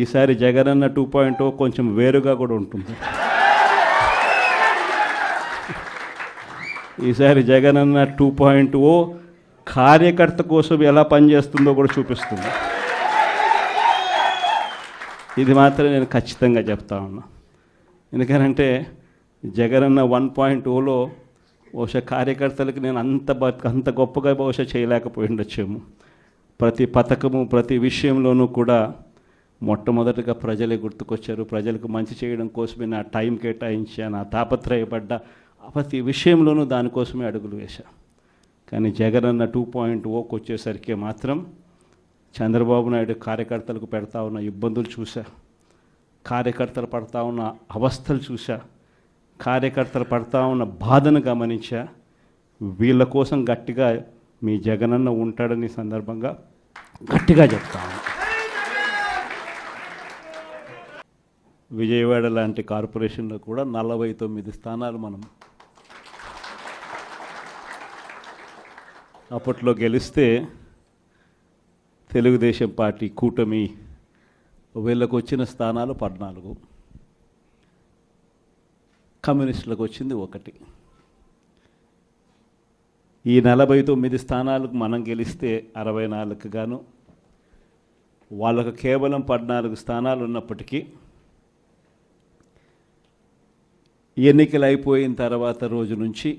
ఈసారి జగనన్న 2.0 కొంచెం వేరుగా కూడా ఉంటుంది. ఈసారి జగనన్న 2.0 కార్యకర్త కోసం ఎలా పనిచేస్తుందో కూడా చూపిస్తుంది. ఇది మాత్రం నేను ఖచ్చితంగా చెప్తా ఉన్నా. ఎందుకనంటే జగనన్న 1.0లో బహుశా కార్యకర్తలకు నేను అంత గొప్పగా బహుశా చేయలేకపోయి ఉండొచ్చేమో. ప్రతి పథకము ప్రతి విషయంలోనూ కూడా మొట్టమొదటిగా ప్రజలే గుర్తుకొచ్చారు. ప్రజలకు మంచి చేయడం కోసమే నా టైం కేటాయించా, నా తాపత్రయపడ్డా, ప్రతి విషయంలోనూ దానికోసమే అడుగులు వేశా. కానీ జగనన్న 2.0కి వచ్చేసరికి మాత్రం చంద్రబాబు నాయుడు కార్యకర్తలకు పెడతా ఉన్న ఇబ్బందులు చూసా, కార్యకర్తలు పడతా ఉన్న అవస్థలు చూసా, కార్యకర్తలు పడతా ఉన్న బాధను గమనించా. వీళ్ళ కోసం గట్టిగా మీ జగనన్న ఉంటాడని సందర్భంగా గట్టిగా చెప్తాను. విజయవాడ లాంటి కార్పొరేషన్లో కూడా 49 స్థానాలు మనం అప్పట్లో గెలిస్తే తెలుగుదేశం పార్టీ కూటమి వీళ్ళకు వచ్చిన స్థానాలు 14, కమ్యూనిస్టులకు వచ్చింది 1. ఈ 49 స్థానాలకు మనం గెలిస్తే 64కు గాను వాళ్ళకు కేవలం 14 స్థానాలు ఉన్నప్పటికీ ఎన్నికలు అయిపోయిన తర్వాత రోజు నుంచి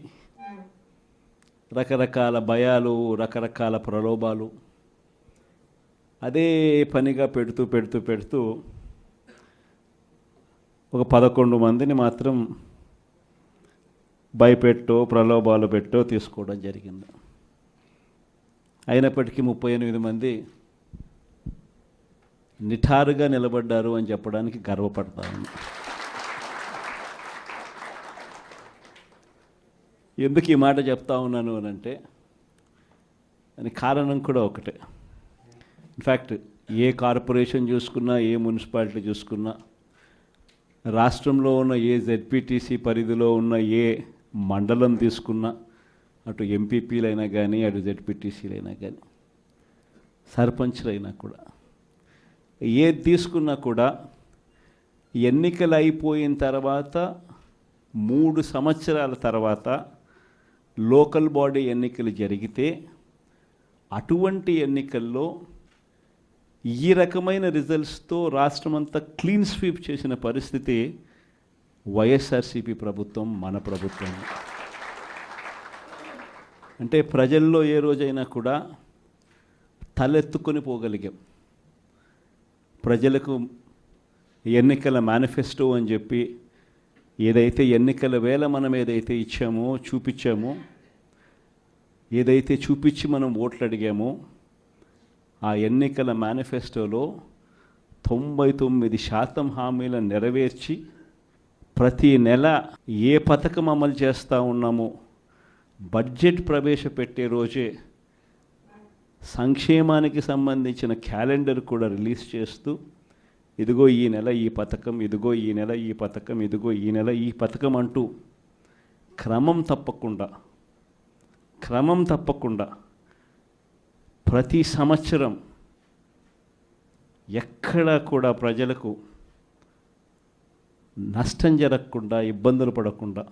రకరకాల భయాలు, రకరకాల ప్రలోభాలు అదే పనిగా పెడుతూ ఒక 11 మందిని మాత్రం భయపెట్టో ప్రలోభాలు పెట్టో తీసుకోవడం జరిగింది. అయినప్పటికీ 38 మంది నిఠారుగా నిలబడ్డారు అని చెప్పడానికి గర్వపడతాను. ఎందుకు ఈ మాట చెప్తా ఉన్నాను అని అంటే దానికి కారణం కూడా ఒకటే. ఇన్ఫ్యాక్ట్ ఏ కార్పొరేషన్ చూసుకున్నా, ఏ మున్సిపాలిటీ చూసుకున్నా, రాష్ట్రంలో ఉన్న ఏ జెడ్పీటీసీ పరిధిలో ఉన్న ఏ మండలం తీసుకున్నా, అటు ఎంపీపీలైనా కానీ, అటు జెడ్పీటీసీలైనా కానీ, సర్పంచ్లైనా కూడా, ఏది తీసుకున్నా కూడా ఎన్నికలు అయిపోయిన తర్వాత 3 సంవత్సరాల తర్వాత లోకల్ బాడీ ఎన్నికలు జరిగితే అటువంటి ఎన్నికల్లో ఈ రకమైన రిజల్ట్స్తో రాష్ట్రమంతా క్లీన్ స్వీప్ చేసిన పరిస్థితి వైఎస్ఆర్సీపీ ప్రభుత్వం, మన ప్రభుత్వం. అంటే ప్రజల్లో ఏ రోజైనా కూడా తలెత్తుకొని పోగలిగాం. ప్రజలకు ఎన్నికల మేనిఫెస్టో అని చెప్పి ఏదైతే ఎన్నికల వేళ మనం ఏదైతే ఇచ్చామో, చూపించామో, ఏదైతే చూపించి మనం ఓట్లు అడిగామో, ఆ ఎన్నికల మేనిఫెస్టోలో 99% హామీలను నెరవేర్చి ప్రతి నెల ఏ పథకం అమలు చేస్తూ ఉన్నామో బడ్జెట్ ప్రవేశపెట్టే రోజే సంక్షేమానికి సంబంధించిన క్యాలెండర్ కూడా రిలీజ్ చేస్తూ, ఇదిగో ఈ నెల ఈ పథకం, ఇదిగో ఈ నెల ఈ పథకం, ఇదిగో ఈ నెల ఈ పథకం అంటూ క్రమం తప్పకుండా ప్రతి సంవత్సరం ఎక్కడా కూడా ప్రజలకు నష్టం జరగకుండా, ఇబ్బందులు పడకుండా